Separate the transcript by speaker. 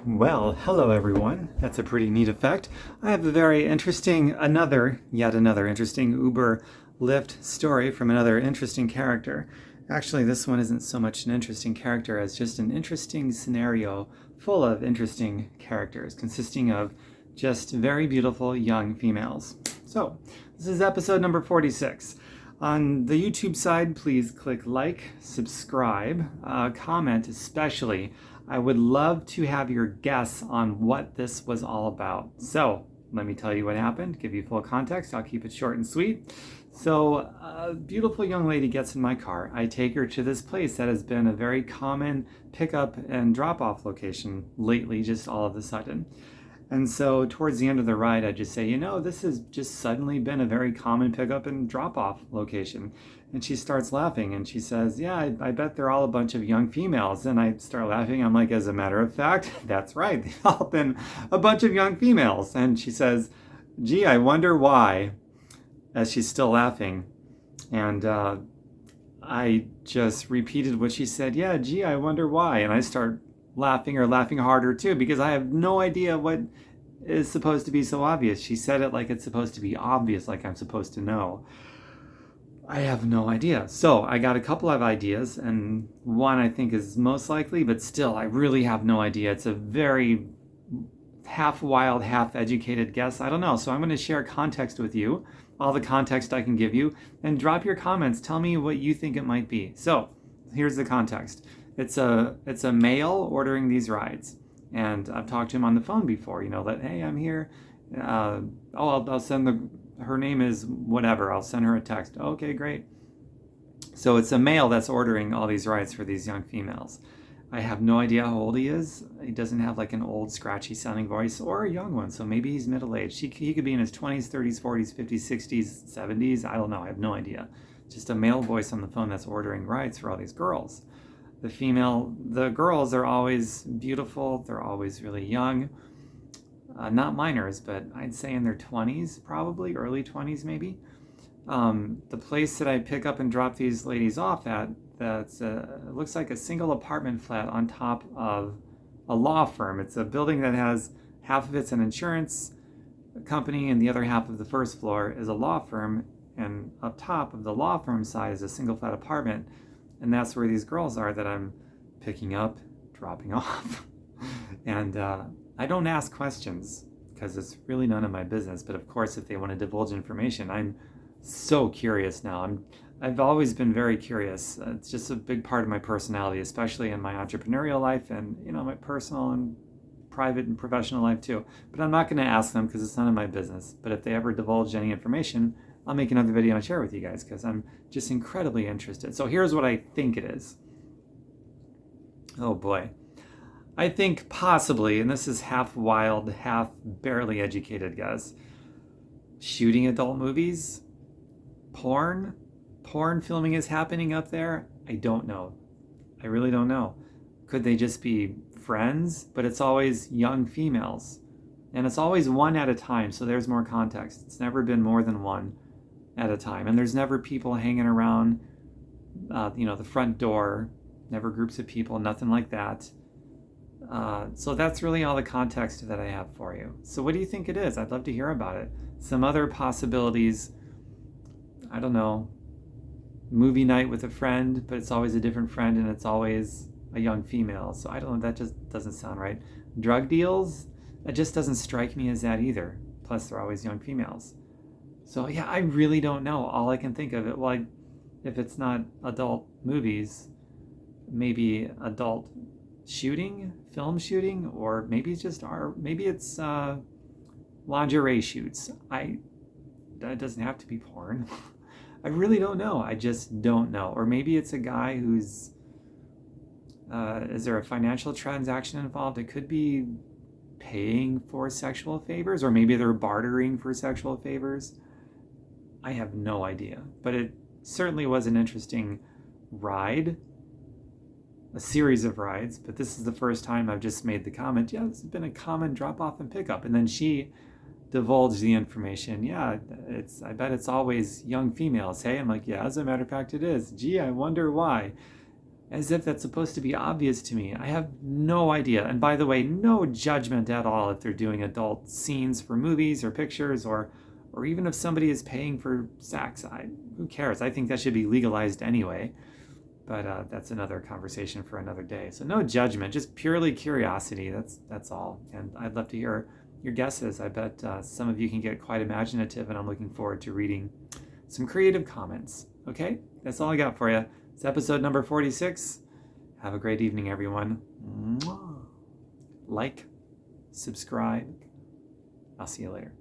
Speaker 1: Well, hello everyone. That's a pretty neat effect. I have a very interesting, yet another interesting Uber Lyft story from another interesting character. Actually, this one isn't so much an interesting character as just an interesting scenario full of interesting characters, consisting of just very beautiful young females. So, this is episode number 46. On the YouTube side, please click like, subscribe, comment especially. I would love to have your guess on what this was all about. So let me tell you what happened, give you full context. I'll keep it short and sweet. So a beautiful young lady gets in my car. I take her to this place that has been a very common pickup and drop-off location lately, just all of a sudden. And so towards the end of the ride, I just say, this has just suddenly been a very common pickup and drop-off location. And she starts laughing and she says, yeah, I bet they're all a bunch of young females. And I start laughing. I'm like, as a matter of fact, that's right. They've all been a bunch of young females. And she says, gee, I wonder why, as she's still laughing. And I just repeated what she said. Yeah, gee, I wonder why. And I start laughing harder too, because I have no idea what is supposed to be so obvious. She said it like it's supposed to be obvious, like I'm supposed to know. I have no idea. So I got a couple of ideas, and one I think is most likely, but still, I really have no idea. It's a very half wild, half educated guess. I don't know. So I'm going to share context with you, all the context I can give you, and drop your comments. Tell me what you think it might be. So here's the context. It's a male ordering these rides, and I've talked to him on the phone before. That hey, I'm here. I'll send her name is whatever. I'll send her a text. Okay, great. So it's a male that's ordering all these rides for these young females. I have no idea how old he is. He doesn't have like an old scratchy sounding voice or a young one, so maybe he's middle-aged. He could be in his 20s, 30s, 40s, 50s, 60s, 70s. I don't know. I have no idea. Just a male voice on the phone that's ordering rides for all these girls. The girls are always beautiful. They're always really young. Not minors, but I'd say in their 20s, probably, early 20s maybe. The place that I pick up and drop these ladies off at, it looks like a single apartment flat on top of a law firm. It's a building that has half of it's an insurance company and the other half of the first floor is a law firm, and up top of the law firm side is a single flat apartment. And that's where these girls are that I'm picking up, dropping off. And I don't ask questions because it's really none of my business. But of course, if they want to divulge information, I'm so curious now. I've always been very curious. It's just a big part of my personality, especially in my entrepreneurial life and, my personal and private and professional life too. But I'm not going to ask them because it's none of my business. But if they ever divulge any information, I'll make another video and share with you guys because I'm just incredibly interested. So here's what I think it is. Oh boy. I think possibly, and this is half wild, half barely educated guess, shooting adult movies, porn filming is happening up there. I don't know. I really don't know. Could they just be friends? But it's always young females. And it's always one at a time, so there's more context. It's never been more than one at a time. And there's never people hanging around, the front door, never groups of people, nothing like that. So that's really all the context that I have for you. So what do you think it is? I'd love to hear about it. Some other possibilities, I don't know, movie night with a friend, but it's always a different friend and it's always a young female. So I don't know, that just doesn't sound right. Drug deals, that just doesn't strike me as that either. Plus they're always young females. So yeah, I really don't know. All I can think of it, well, if it's not adult movies, maybe adult film shooting, or maybe it's just lingerie shoots. That doesn't have to be porn. I really don't know. I just don't know. Or maybe it's a guy who's, is there a financial transaction involved? It could be paying for sexual favors, or maybe they're bartering for sexual favors. I have no idea, but it certainly was an interesting ride, a series of rides, but this is the first time I've just made the comment, yeah, this has been a common drop-off and pickup. And then she divulged the information. Yeah, I bet it's always young females. Hey, I'm like, yeah, as a matter of fact, it is. Gee, I wonder why. as if that's supposed to be obvious to me. I have no idea. And by the way, no judgment at all if they're doing adult scenes for movies or pictures, or even if somebody is paying for sex. Who cares? I think that should be legalized anyway. But that's another conversation for another day. So no judgment, just purely curiosity. That's all. And I'd love to hear your guesses. I bet some of you can get quite imaginative, and I'm looking forward to reading some creative comments. Okay, that's all I got for you. It's episode number 46. Have a great evening, everyone. Mwah. Like, subscribe. I'll see you later.